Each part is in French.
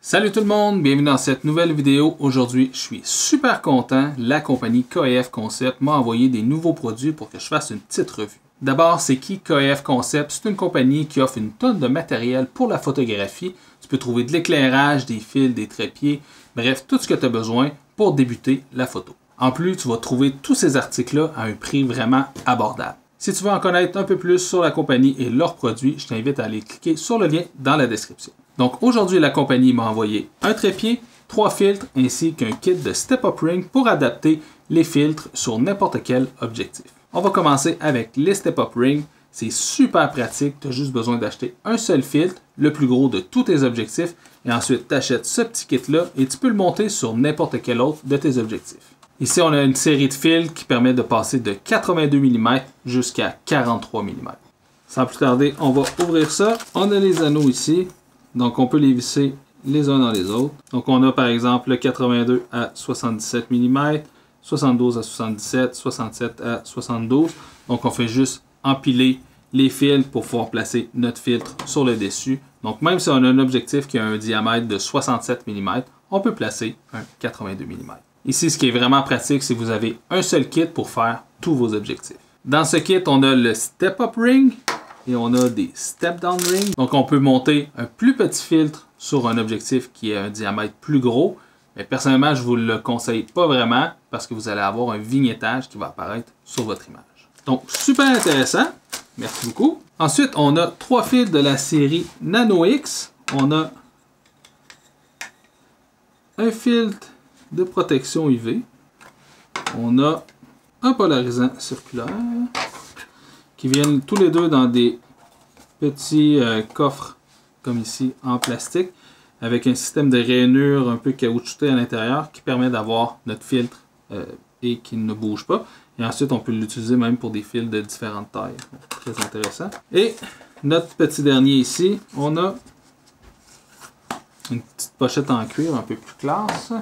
Salut tout le monde, bienvenue dans cette nouvelle vidéo. Aujourd'hui, je suis super content. La compagnie KF Concept m'a envoyé des nouveaux produits pour que je fasse une petite revue. D'abord, c'est qui KF Concept? C'est une compagnie qui offre une tonne de matériel pour la photographie. Tu peux trouver de l'éclairage, des fils, des trépieds, bref, tout ce que tu as besoin pour débuter la photo. En plus, tu vas trouver tous ces articles-là à un prix vraiment abordable. Si tu veux en connaître un peu plus sur la compagnie et leurs produits, je t'invite à aller cliquer sur le lien dans la description. Donc aujourd'hui, la compagnie m'a envoyé un trépied, 3 filtres ainsi qu'un kit de step-up ring pour adapter les filtres sur n'importe quel objectif. On va commencer avec les step-up ring. C'est super pratique, tu as juste besoin d'acheter un seul filtre, le plus gros de tous tes objectifs, et ensuite tu achètes ce petit kit-là et tu peux le monter sur n'importe quel autre de tes objectifs. Ici, on a une série de fils qui permet de passer de 82 mm jusqu'à 43 mm. Sans plus tarder, on va ouvrir ça. On a les anneaux ici. Donc, on peut les visser les uns dans les autres. Donc, on a par exemple le 82 à 77 mm, 72 à 77, 67 à 72. Donc, on fait juste empiler les fils pour pouvoir placer notre filtre sur le dessus. Donc, même si on a un objectif qui a un diamètre de 67 mm, on peut placer un 82 mm. Ici, ce qui est vraiment pratique, c'est que vous avez un seul kit pour faire tous vos objectifs. Dans ce kit, on a le step-up ring. Et on a des step-down rings. Donc, on peut monter un plus petit filtre sur un objectif qui a un diamètre plus gros. Mais personnellement, je ne vous le conseille pas vraiment parce que vous allez avoir un vignettage qui va apparaître sur votre image. Donc, super intéressant. Merci beaucoup. Ensuite, on a 3 fils de la série Nano X. On a un filtre de protection UV. On a un polarisant circulaire qui viennent tous les deux dans des petits coffres comme ici en plastique avec un système de rainure un peu caoutchouté à l'intérieur qui permet d'avoir notre filtre et qui ne bouge pas. Et ensuite, on peut l'utiliser même pour des fils de différentes tailles. Très intéressant. Et notre petit dernier ici, on a une petite pochette en cuir un peu plus classe.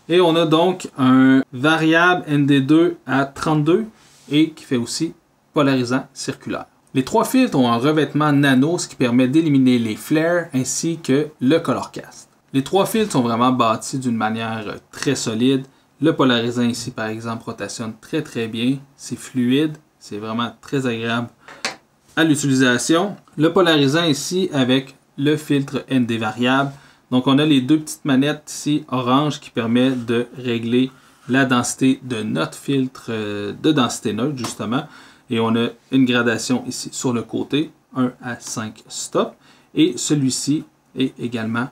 Et on a donc un variable ND2 à 32 et qui fait aussi polarisant circulaire. Les 3 filtres ont un revêtement nano, ce qui permet d'éliminer les flares ainsi que le color cast. Les 3 filtres sont vraiment bâtis d'une manière très solide. Le polarisant ici, par exemple, rotationne très bien. C'est fluide, c'est vraiment très agréable à l'utilisation. Le polarisant ici avec le filtre ND variable. Donc on a les 2 petites manettes ici orange qui permettent de régler la densité de notre filtre de densité neutre justement. Et on a une gradation ici sur le côté, 1 à 5 stops. Et celui-ci est également,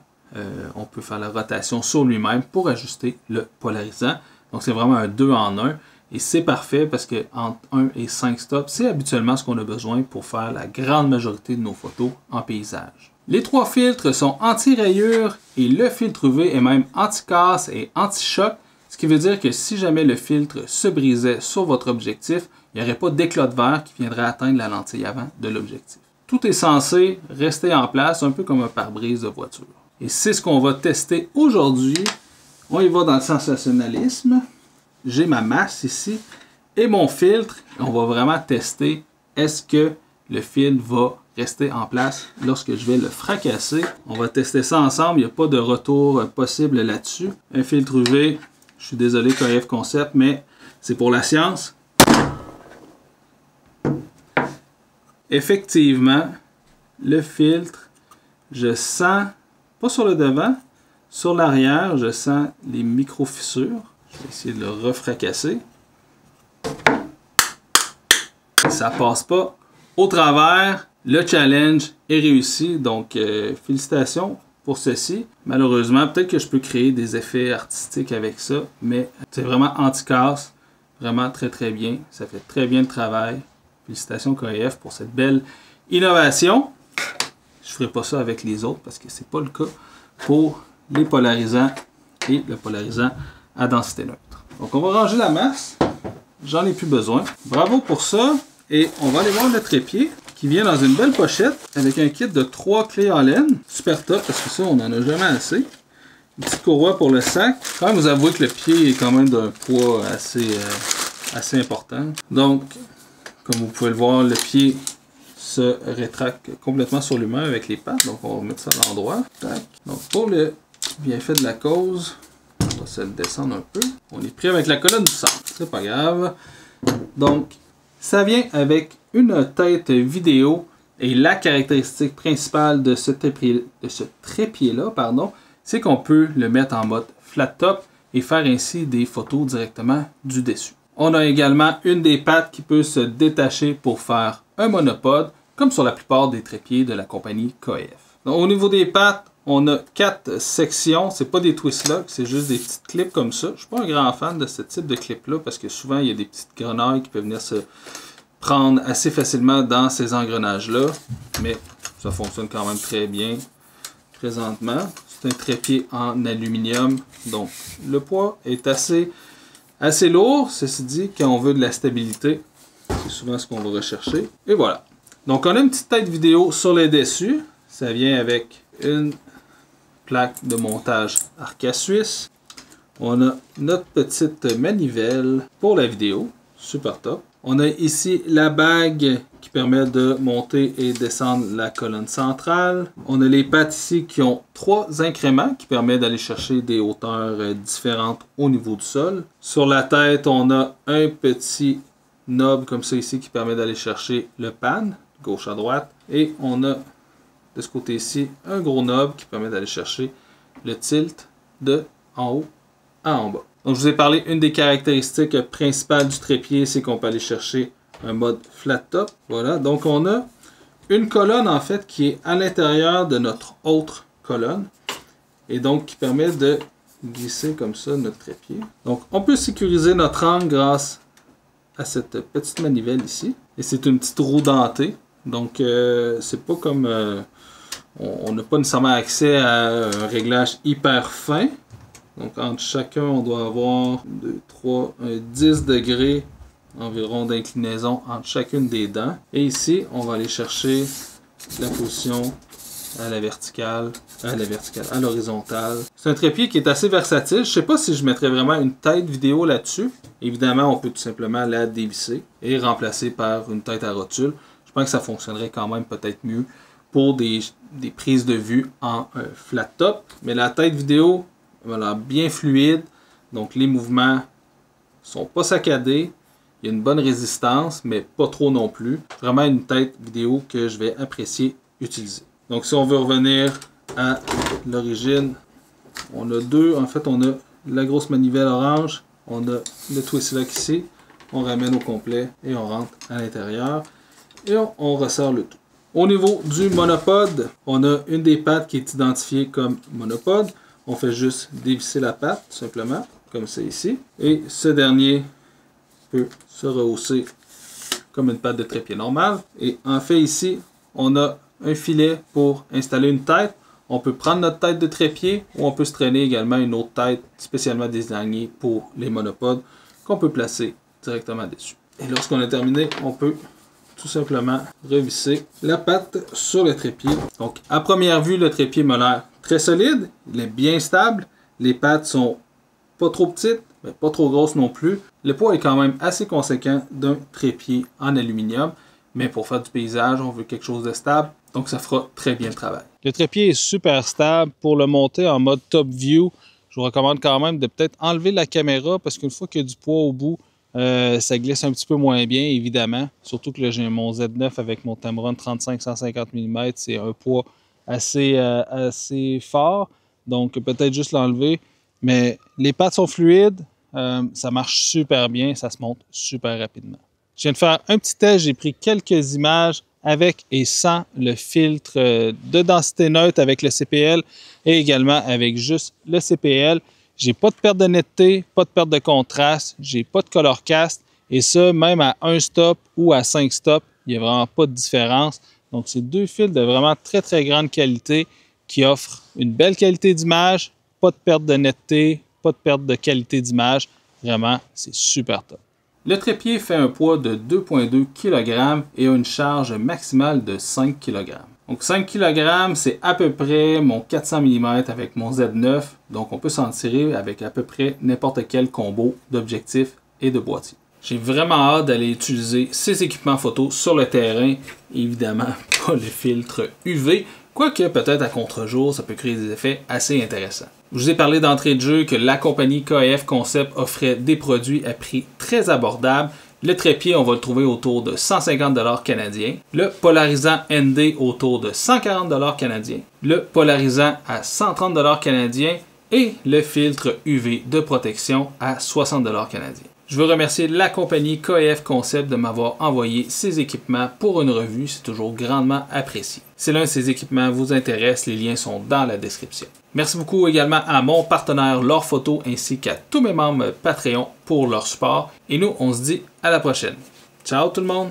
on peut faire la rotation sur lui-même pour ajuster le polarisant. Donc c'est vraiment un 2 en 1. Et c'est parfait parce que entre 1 et 5 stops, c'est habituellement ce qu'on a besoin pour faire la grande majorité de nos photos en paysage. Les 3 filtres sont anti-rayures et le filtre UV est même anti-casse et anti-choc. Ce qui veut dire que si jamais le filtre se brisait sur votre objectif, il n'y aurait pas d'éclat de verre qui viendrait atteindre la lentille avant de l'objectif. Tout est censé rester en place, un peu comme un pare-brise de voiture. Et c'est ce qu'on va tester aujourd'hui. On y va dans le sensationnalisme. J'ai ma masse ici et mon filtre. On va vraiment tester est-ce que le fil va rester en place lorsque je vais le fracasser. On va tester ça ensemble. Il n'y a pas de retour possible là-dessus. Un filtre UV. Je suis désolé KF Concept, mais c'est pour la science. Effectivement, le filtre, je sens, pas sur le devant, sur l'arrière, je sens les micro-fissures. Je vais essayer de le refracasser. Ça passe pas au travers. Le challenge est réussi, donc félicitations pour ceci. Malheureusement, peut-être que je peux créer des effets artistiques avec ça, mais c'est vraiment anti-casse, vraiment très bien. Ça fait très bien le travail. Félicitations KF pour cette belle innovation. Je ne ferai pas ça avec les autres parce que ce n'est pas le cas pour les polarisants et le polarisant à densité neutre. Donc on va ranger la masse. J'en ai plus besoin. Bravo pour ça. Et on va aller voir le trépied qui vient dans une belle pochette avec un kit de 3 clés en laine. Super top parce que ça, on n'en a jamais assez. Une petite courroie pour le sac. Quand même, vous avouez que le pied est quand même d'un poids assez important. Donc, comme vous pouvez le voir, le pied se rétracte complètement sur lui-même avec les pattes. Donc on va mettre ça à l'endroit. Donc pour le bienfait de la cause, on va se le descendre un peu. On est pris avec la colonne du centre. C'est pas grave. Donc ça vient avec une tête vidéo et la caractéristique principale de ce trépied-là, c'est qu'on peut le mettre en mode flat top et faire ainsi des photos directement du dessus. On a également une des pattes qui peut se détacher pour faire un monopode, comme sur la plupart des trépieds de la compagnie KF. Donc, au niveau des pattes, on a 4 sections. C'est pas des twist locks, c'est juste des petites clips comme ça. Je ne suis pas un grand fan de ce type de clip-là parce que souvent il y a des petites grenailles qui peuvent venir se prendre assez facilement dans ces engrenages-là. Mais ça fonctionne quand même très bien présentement. C'est un trépied en aluminium, donc le poids est assez lourd. Ceci dit, quand on veut de la stabilité, c'est souvent ce qu'on va rechercher. Et voilà. Donc on a une petite tête vidéo sur le dessus. Ça vient avec une plaque de montage Arca Suisse. On a notre petite manivelle pour la vidéo. Super top. On a ici la bague qui permet de monter et descendre la colonne centrale. On a les pattes ici qui ont 3 incréments qui permettent d'aller chercher des hauteurs différentes au niveau du sol. Sur la tête, on a un petit knob comme ça ici qui permet d'aller chercher le pan, gauche à droite. Et on a de ce côté-ci un gros knob qui permet d'aller chercher le tilt de en haut à en bas. Donc je vous ai parlé, une des caractéristiques principales du trépied, c'est qu'on peut aller chercher un mode flat top. Voilà, donc on a une colonne en fait qui est à l'intérieur de notre autre colonne et donc qui permet de glisser comme ça notre trépied. Donc on peut sécuriser notre angle grâce à cette petite manivelle ici. Et c'est une petite roue dentée. Donc c'est pas comme... on n'a pas nécessairement accès à un réglage hyper fin. Donc entre chacun, on doit avoir 10 degrés environ d'inclinaison entre chacune des dents. Et ici, on va aller chercher la position à la verticale, à l'horizontale. C'est un trépied qui est assez versatile. Je ne sais pas si je mettrais vraiment une tête vidéo là-dessus. Évidemment, on peut tout simplement la dévisser et remplacer par une tête à rotule. Je pense que ça fonctionnerait quand même peut-être mieux pour des prises de vue en flat top. Mais la tête vidéo, voilà, bien fluide, donc les mouvements sont pas saccadés, il y a une bonne résistance, mais pas trop non plus. Vraiment une tête vidéo que je vais apprécier utiliser. Donc si on veut revenir à l'origine, on a deux, en fait on a la grosse manivelle orange, on a le twist lock ici, on ramène au complet et on rentre à l'intérieur et on ressort le tout. Au niveau du monopode, on a une des pattes qui est identifiée comme monopode. On fait juste dévisser la patte, tout simplement, comme c'est ici. Et ce dernier peut se rehausser comme une patte de trépied normale. Et en fait, ici, on a un filet pour installer une tête. On peut prendre notre tête de trépied ou on peut se traîner également une autre tête spécialement désignée pour les monopodes qu'on peut placer directement dessus. Et lorsqu'on a terminé, on peut tout simplement revisser la patte sur le trépied. Donc, à première vue, le trépied m'a l'air très solide, il est bien stable, les pattes sont pas trop petites, mais pas trop grosses non plus. Le poids est quand même assez conséquent d'un trépied en aluminium, mais pour faire du paysage, on veut quelque chose de stable, donc ça fera très bien le travail. Le trépied est super stable. Pour le monter en mode top view, je vous recommande quand même de peut-être enlever la caméra parce qu'une fois qu'il y a du poids au bout, ça glisse un petit peu moins bien, évidemment. Surtout que là, j'ai mon Z9 avec mon Tamron 35-150 mm. C'est un poids assez fort. Donc, peut-être juste l'enlever. Mais les pattes sont fluides. Ça marche super bien. Ça se monte super rapidement. Je viens de faire un petit test. J'ai pris quelques images avec et sans le filtre de densité neutre avec le CPL et également avec juste le CPL. J'ai pas de perte de netteté, pas de perte de contraste, j'ai pas de color cast et ça, même à 1 stop ou à 5 stops, il n'y a vraiment pas de différence. Donc, c'est deux fils de vraiment très, très grande qualité qui offrent une belle qualité d'image, pas de perte de netteté, pas de perte de qualité d'image. Vraiment, c'est super top. Le trépied fait un poids de 2,2 kg et a une charge maximale de 5 kg. Donc 5 kg, c'est à peu près mon 400 mm avec mon Z9. Donc on peut s'en tirer avec à peu près n'importe quel combo d'objectifs et de boîtier. J'ai vraiment hâte d'aller utiliser ces équipements photo sur le terrain. Évidemment, pas le filtre UV, quoique peut-être à contre-jour, ça peut créer des effets assez intéressants. Je vous ai parlé d'entrée de jeu que la compagnie KF Concept offrait des produits à prix très abordables. Le trépied, on va le trouver autour de 150 $ canadiens. Le polarisant ND autour de 140 $ canadiens. Le polarisant à 130 $ canadiens. Et le filtre UV de protection à 60 $ canadiens. Je veux remercier la compagnie KF Concept de m'avoir envoyé ces équipements pour une revue, c'est toujours grandement apprécié. Si l'un de ces équipements vous intéresse, les liens sont dans la description. Merci beaucoup également à mon partenaire Lore Photo ainsi qu'à tous mes membres Patreon pour leur support. Et nous, on se dit à la prochaine. Ciao tout le monde!